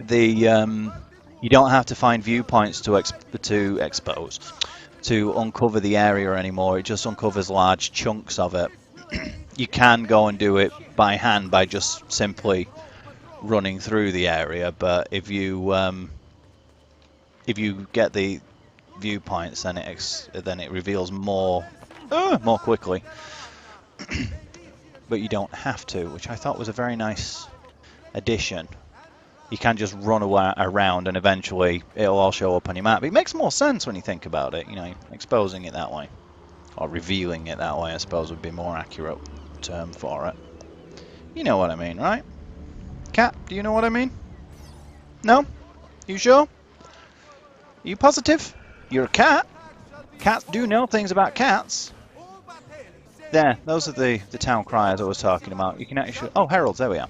The you don't have to find viewpoints to uncover the area anymore. It just uncovers large chunks of it. You can go and do it by hand by just simply running through the area, but if you get the viewpoints, then it reveals more quickly. But you don't have to, which I thought was a very nice addition. You can just run around and eventually it'll all show up on your map. It makes more sense when you think about it, you know, exposing it that way. Or revealing it that way, I suppose, would be a more accurate term for it. You know what I mean, right? Cat, do you know what I mean? No? You sure? Are you positive? You're a cat. Cats do know things about cats. There, those are the town criers I was talking about. You can actually... Oh, heralds, there we are.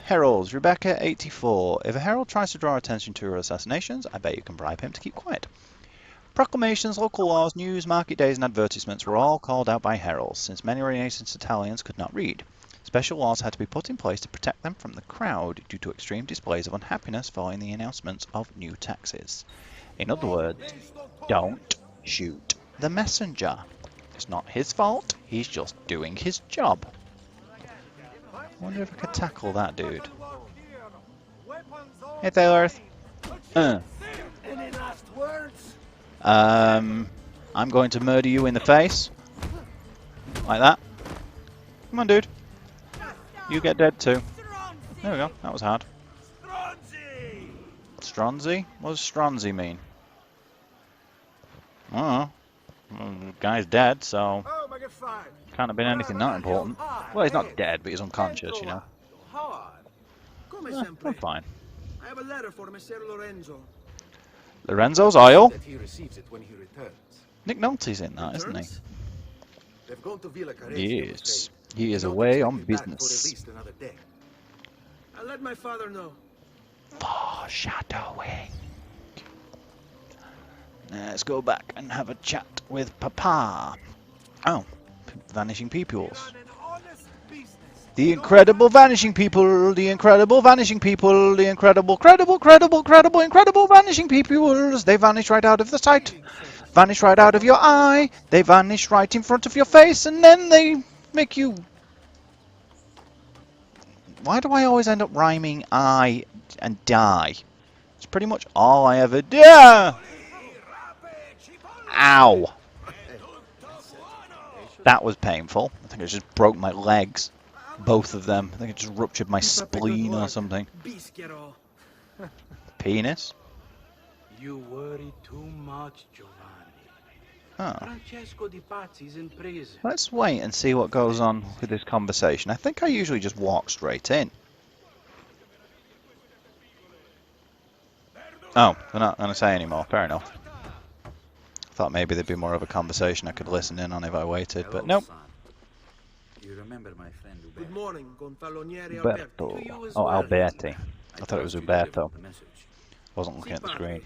Heralds, Rebecca, 84. If a herald tries to draw attention to her assassinations, I bet you can bribe him to keep quiet. Proclamations, local laws, news, market days and advertisements were all called out by heralds, since many Renaissance Italians could not read. Special laws had to be put in place to protect them from the crowd due to extreme displays of unhappiness following the announcements of new taxes. In other words, don't shoot the messenger. It's not his fault, he's just doing his job. I wonder if I could tackle that dude. Hey, Taylor. Any last words? I'm going to murder you in the face. Like that. Come on, dude. You get dead too. There we go. That was hard. Stronzi? What does Stronzi mean? Oh, well, the guy's dead, so can't have been anything that important. Well, he's not dead, but he's unconscious, you know. I'm fine. I have a letter for Messer Lorenzo. Lorenzo's oil? That he receives it when he returns. Nick Nolte's in that, isn't he? They've gone to Villa Carezzi. Yes. He is away on business. I'll let my father know. Foreshadowing. Let's go back and have a chat with Papa. Oh, vanishing peoples. The incredible vanishing people, the incredible vanishing people, the incredible, credible vanishing peoples. They vanish right out of the sight, vanish right out of your eye, they vanish right in front of your face, and then they make you... Why do I always end up rhyming I and die? It's pretty much all I ever do. Ow! That was painful. I think I just broke my legs. Both of them. I think it just ruptured my spleen or something. Penis? You worry too much, Giovanni. Oh. Francesco Di Pazzi's in prison. Let's wait and see what goes on with this conversation. I think I usually just walk straight in. Oh, they're not going to say anymore. Fair enough. Thought maybe there'd be more of a conversation I could listen in on if I waited, but nope. You remember my friend Uberto? Good morning, Gonfaloniere Uberto. Oh, Alberti. I thought it was Uberto. Wasn't looking at the screen.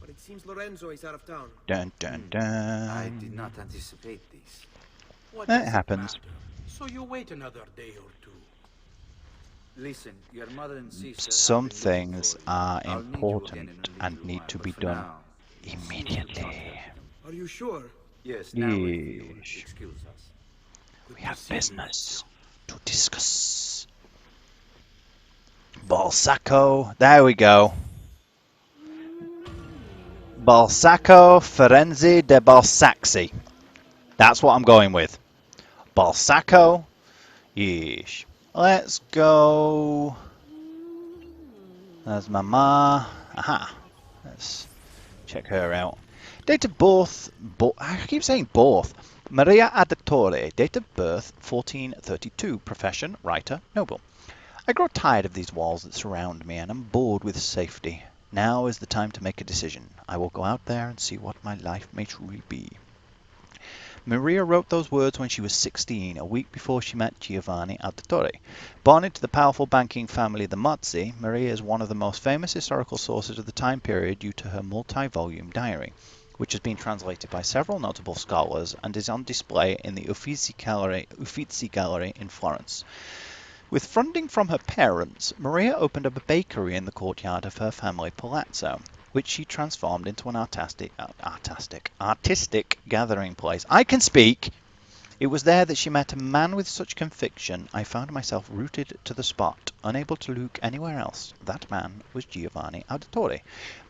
But it seems Lorenzo is out of town. Dun dun dun. I did not anticipate this. What It does happens. matter? So you wait another day or two. Listen, your mother and sister. Some things are important and need to be done immediately. Are you sure? Yes, now if you would Yes. excuse us. We have business to discuss. Ballsacco, there we go. Ballsacco Ferenzi de Ballsackzi. That's what I'm going with. Ballsacco. Yeesh. Let's go. There's Mama. Aha. Let's check her out. Date of birth. I keep saying both. Maria Auditore. Date of birth 1432. Profession writer, noble. I grow tired of these walls that surround me and am bored with safety. Now is the time to make a decision. I will go out there and see what my life may truly be. Maria wrote those words when she was 16, a week before she met Giovanni Auditore. Born into the powerful banking family the Mozzi, Maria is one of the most famous historical sources of the time period due to her multi-volume diary, which has been translated by several notable scholars and is on display in the Uffizi Gallery in Florence. With funding from her parents, Maria opened up a bakery in the courtyard of her family palazzo, which she transformed into an artistic gathering place. I can speak! It was there that she met a man with such conviction I found myself rooted to the spot, unable to look anywhere else. That man was Giovanni Auditore.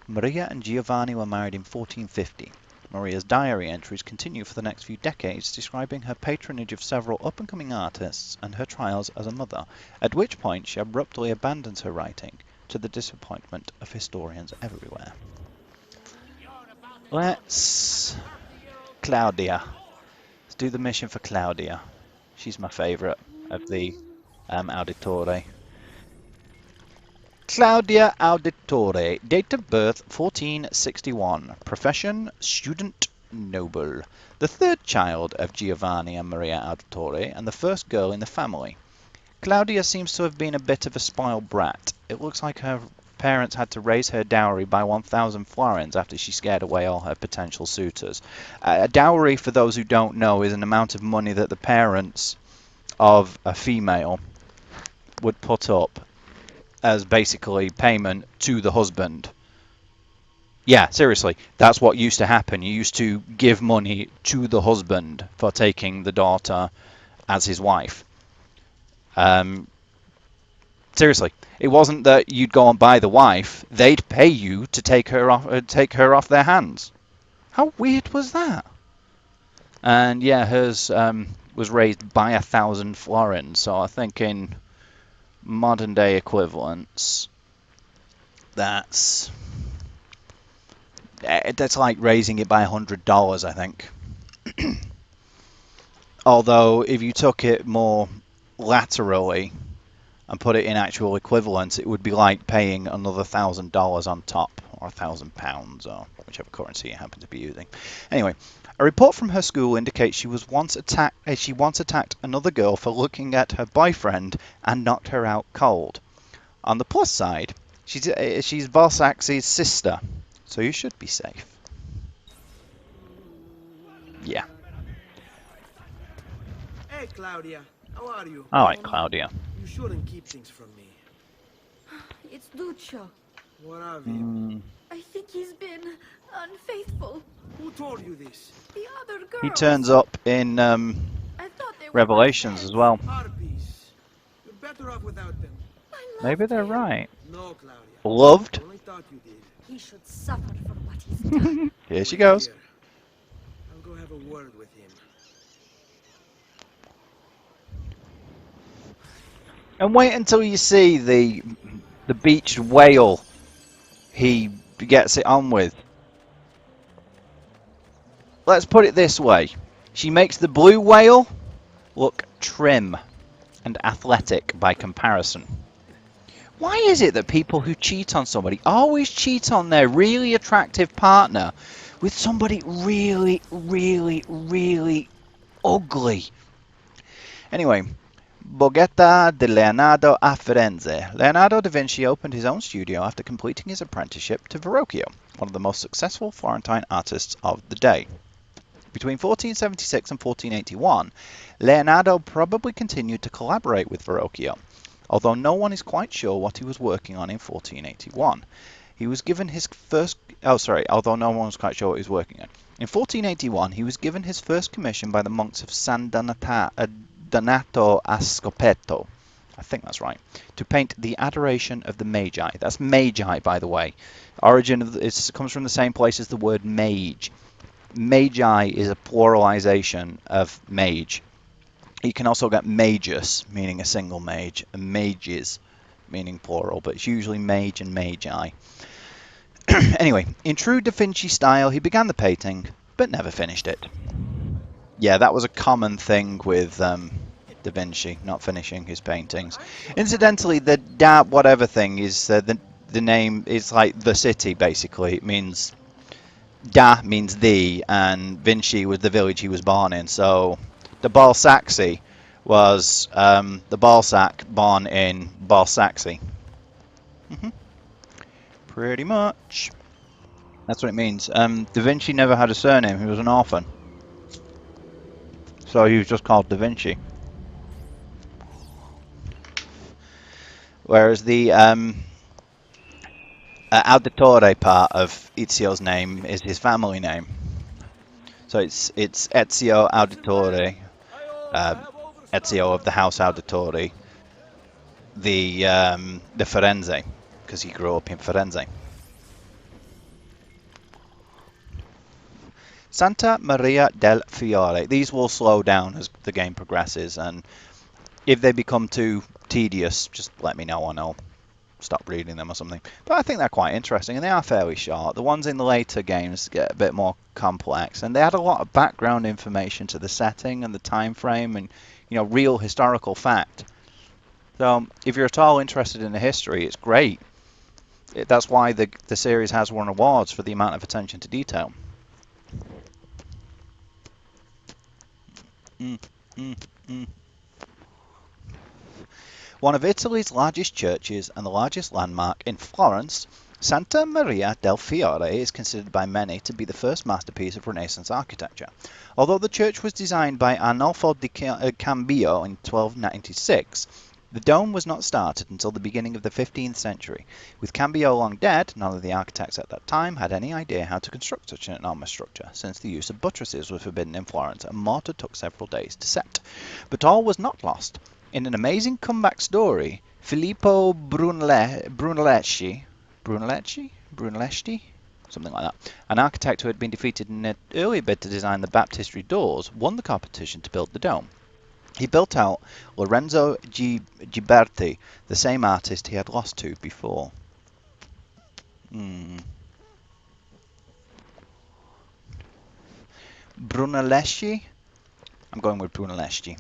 Maria and Giovanni were married in 1450. Maria's diary entries continue for the next few decades, describing her patronage of several up-and-coming artists and her trials as a mother, at which point she abruptly abandons her writing, to the disappointment of historians everywhere. Let's... Claudia. Let's do the mission for Claudia. She's my favourite of the Auditore. Claudia Auditore, date of birth 1461, profession student noble, the third child of Giovanni and Maria Auditore and the first girl in the family. Claudia seems to have been a bit of a spoiled brat. It looks like her parents had to raise her dowry by 1,000 florins after she scared away all her potential suitors. A dowry, for those who don't know, is an amount of money that the parents of a female would put up as basically payment to the husband. Yeah, seriously, that's what used to happen. You used to give money to the husband for taking the daughter as his wife. Seriously, it wasn't that you'd go and buy the wife; they'd pay you to take her off their hands. How weird was that? And yeah, hers was raised by 1,000 florins. So I think in modern day equivalents, that's like raising it by $100, I think. Although if you took it more laterally and put it in actual equivalents, it would be like paying another $1,000 on top, or £1,000, or whichever currency you happen to be using. Anyway, a report from her school indicates she once attacked another girl for looking at her boyfriend and knocked her out cold. On the plus side, she's Ballsacks' sister, so you should be safe. Yeah. Hey, Claudia. How are you? All right, Claudia. You shouldn't keep things from me. It's Duccio. What of him? I think he's been unfaithful. Who told you this? The other girls. He turns up in I thought they were Revelations as well. Harpies. You're better off without them. I loved Maybe they're him. right. No, Claudia. Loved? I only thought you did. He should suffer for what he's done. Here she Wait goes. here. I'll go have a word with him. And wait until you see the beached whale he gets it on with. Let's put it this way. She makes the blue whale look trim and athletic by comparison. Why is it that people who cheat on somebody always cheat on their really attractive partner with somebody really, really, really ugly? Anyway, Borghetta di Leonardo a Firenze. Leonardo da Vinci opened his own studio after completing his apprenticeship to Verrocchio, one of the most successful Florentine artists of the day. Between 1476 and 1481, Leonardo probably continued to collaborate with Verrocchio, although no one is quite sure what he was working on in 1481. He was given his first... although no one was quite sure what he was working on. In 1481, he was given his first commission by the monks of San Donato a Scopeto, I think that's right, to paint the Adoration of the Magi. That's Magi, by the way. Origin of it comes from the same place as the word mage. Magi is a pluralization of mage. You can also get magus, meaning a single mage, and mages, meaning plural, but it's usually mage and magi. Anyway, in true Da Vinci style, he began the painting, but never finished it. Yeah, that was a common thing with Da Vinci, not finishing his paintings. Incidentally, the Da whatever thing is the name is like the city, basically. It means Da means the, and Vinci was the village he was born in. So the Ballsackzio was the Ballsack born in Ballsackzio. Pretty much. That's what it means. Da Vinci never had a surname. He was an orphan. So he was just called Da Vinci. Whereas the Auditore part of Ezio's name is his family name. So it's Ezio Auditore, Ezio of the House Auditore, the Firenze, because he grew up in Firenze. Santa Maria del Fiore. These will slow down as the game progresses, and if they become too tedious, just let me know and I'll stop reading them or something. But I think they're quite interesting, and they are fairly short. The ones in the later games get a bit more complex, and they add a lot of background information to the setting and the time frame, and real historical fact. So if you're at all interested in the history, it's great. That's why the series has won awards for the amount of attention to detail. Mm, mm, mm. One of Italy's largest churches and the largest landmark in Florence, Santa Maria del Fiore is considered by many to be the first masterpiece of Renaissance architecture. Although the church was designed by Arnolfo di Cambio in 1296, the dome was not started until the beginning of the 15th century. With Cambio long dead, none of the architects at that time had any idea how to construct such an enormous structure, since the use of buttresses was forbidden in Florence and mortar took several days to set. But all was not lost. In an amazing comeback story, Filippo Brunelleschi, something like that, an architect who had been defeated in an earlier bid to design the baptistry doors, won the competition to build the dome. He built out Lorenzo Ghiberti, the same artist he had lost to before. Brunelleschi? I'm going with Brunelleschi.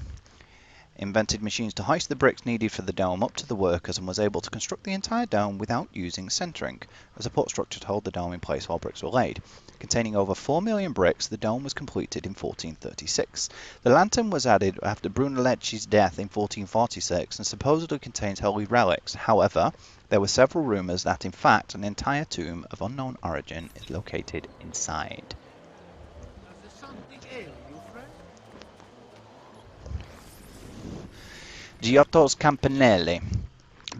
Invented machines to hoist the bricks needed for the dome up to the workers and was able to construct the entire dome without using centering, a support structure to hold the dome in place while bricks were laid. Containing over 4 million bricks, the dome was completed in 1436. The lantern was added after Brunelleschi's death in 1446 and supposedly contains holy relics. However, there were several rumours that in fact an entire tomb of unknown origin is located inside. Giotto's Campanelli.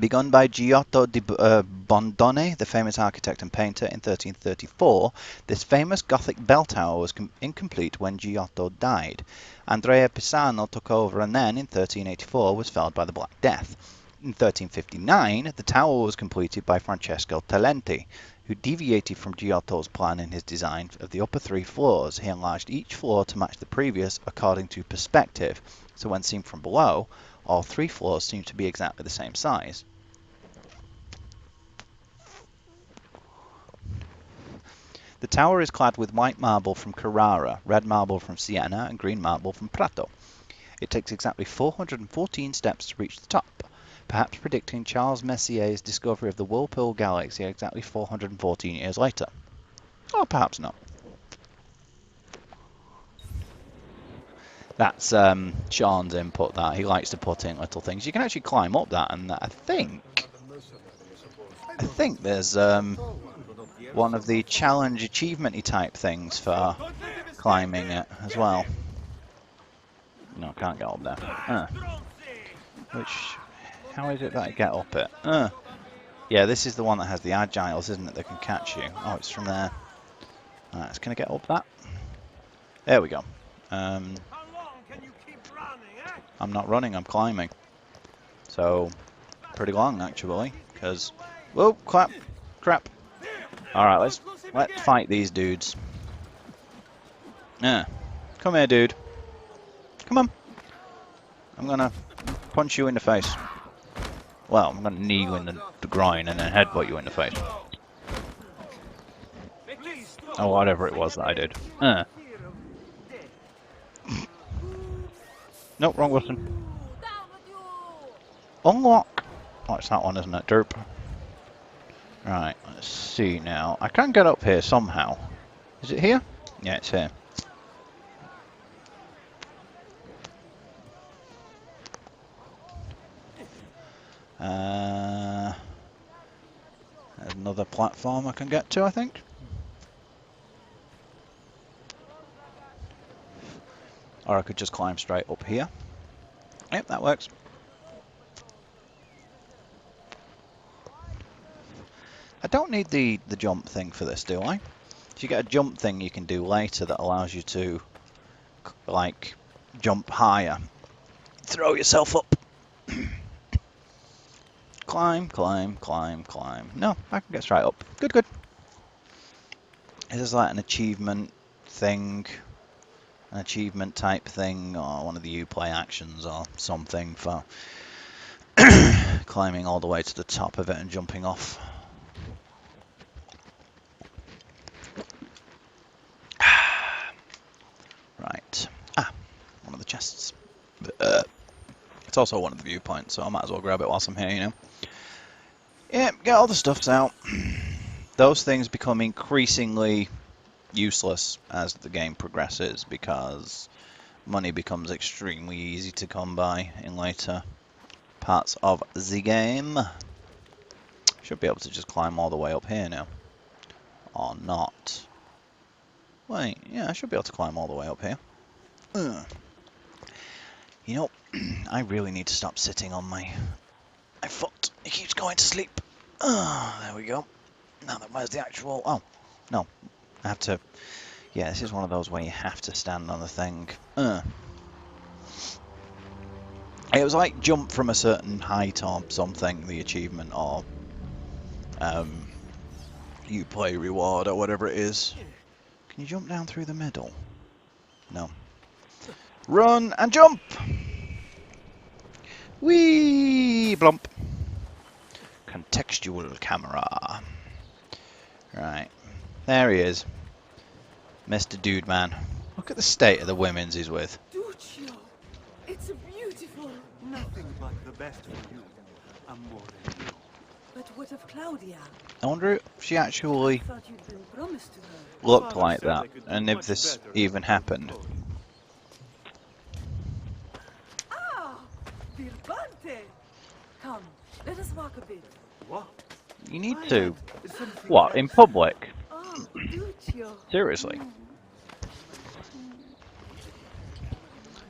Begun by Giotto di Bondone, the famous architect and painter, in 1334, this famous Gothic bell tower was incomplete when Giotto died. Andrea Pisano took over and then, in 1384, was felled by the Black Death. In 1359, the tower was completed by Francesco Talenti, who deviated from Giotto's plan in his design of the upper 3 floors. He enlarged each floor to match the previous according to perspective, so when seen from below, all 3 floors seem to be exactly the same size. The tower is clad with white marble from Carrara, red marble from Siena, and green marble from Prato. It takes exactly 414 steps to reach the top, perhaps predicting Charles Messier's discovery of the Whirlpool Galaxy exactly 414 years later. Or perhaps not. That's Sean's input, that. He likes to put in little things. You can actually climb up that, and I think there's one of the challenge achievement-y type things for climbing it as well. No, I can't get up there. How is it that I get up it? Yeah, this is the one that has the agiles, isn't it, that can catch you. Oh, it's from there. Alright, it's going to get up that. There we go. I'm not running, I'm climbing. So, pretty long actually, because... Whoa, crap. Alright, let's fight these dudes. Come here, dude. Come on. I'm gonna punch you in the face. Well, I'm gonna knee you in the groin and then headbutt you in the face. Oh, whatever it was that I did. Nope, wrong button. Unlock. Oh, it's that one, isn't it? Derp. Right, let's see now. I can get up here somehow. Is it here? Yeah, it's here. There's another platform I can get to, I think. Or I could just climb straight up here. Yep, that works. I don't need the jump thing for this, do I? So you get a jump thing you can do later that allows you to, like, jump higher. Throw yourself up. Climb, climb, climb, climb. No, I can get straight up. Good, good. Is this like an achievement thing? An achievement type thing, or one of the Uplay actions or something for climbing all the way to the top of it and jumping off? Right. Ah, one of the chests. It's also one of the viewpoints, so I might as well grab it whilst I'm here, you know. Yeah, get all the stuffs out. Those things become increasingly useless as the game progresses because money becomes extremely easy to come by in later parts of the game. Should be able to just climb all the way up here now. Or not. Wait, yeah, I should be able to climb all the way up here. You know, I really need to stop sitting on my foot. It keeps going to sleep. There we go. Now then, where's the actual... Oh, no. I have to... Yeah, this is one of those where you have to stand on the thing. It was like jump from a certain height or something, the achievement, or you play reward or whatever it is. Can you jump down through the middle? No. Run and jump! Whee! Blump. Contextual camera. Right. There he is. Mr. Dude Man. Look at the state of the women's he's with. Duccio, it's beautiful. Nothing but the best for you, amore. But what of Claudia? I wonder if she actually Thought you'd been promised to her. looked like that, and if this even happened. Ah, Birbante. Come, let us walk a bit. What? You need to. Something What, in else? public? Oh, Duccio. Seriously?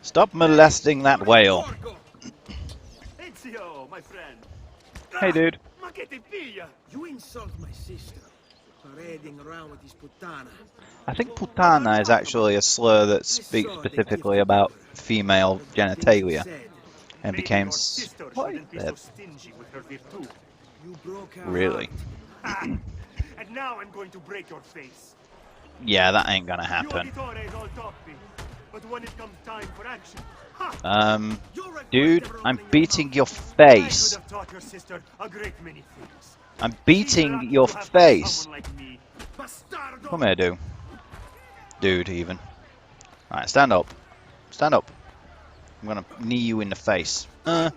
Stop molesting that whale. Ezio, my friend. Hey, dude. Ma che ti piglia? You insult my sister. Parading around with this puttana. I think putana is actually a slur that speaks specifically about female genitalia. And became... Your sister What is shouldn't be that? so stingy with her virtù. You broke her Really? Ah, and now I'm going to break your face. Yeah, that ain't gonna You happen. Auditore is all toppy, but when it comes time for action, ha! Dude, I'm beating your I could face. have taught your sister a great many things. I'm She's beating lucky your to have face. someone like me. Bastardo. Come here, dude. Dude, even. Right, stand up. Stand up. I'm gonna knee you in the face. And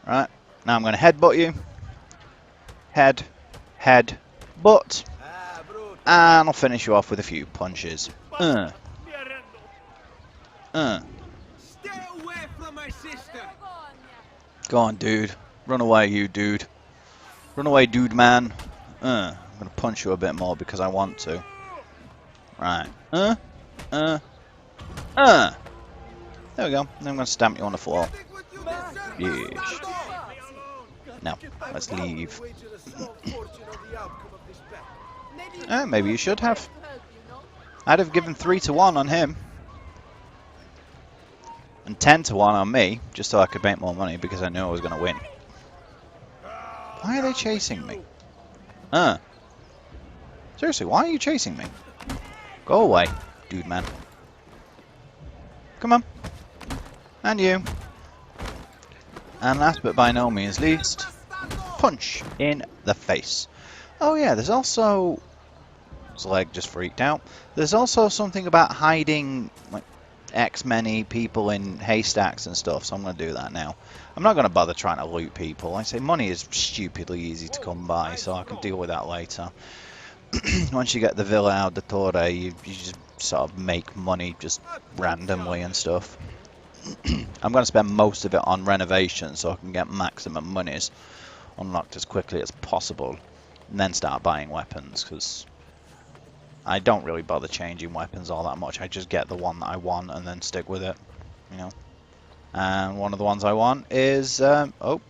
Right, now I'm gonna headbutt you. Head, butt. And I'll finish you off with a few punches. Mi arrendo. Stay away from my sister. Go on, dude. Run away, you dude. Run away, dude man. I'm gonna punch you a bit more because I want to. Right. There we go. Then I'm gonna stamp you on the floor. Yes. Now, let's leave. Maybe you should have. I'd have given 3-1 on him. And 10-1 on me, just so I could make more money because I knew I was going to win. Why are they chasing me? Seriously, why are you chasing me? Go away, dude man. Come on. And you. And last but by no means least, punch in the face. Oh yeah, there's also... His leg just freaked out. There's also something about hiding like X many people in haystacks and stuff, so I'm going to do that now. I'm not going to bother trying to loot people. Like I say, money is stupidly easy to come by, so I can deal with that later. Once you get the Villa Auditore, you just sort of make money just randomly and stuff. I'm going to spend most of it on renovation so I can get maximum monies unlocked as quickly as possible, and then start buying weapons, because I don't really bother changing weapons all that much. I just get the one that I want and then stick with it, you know. And one of the ones I want is oh,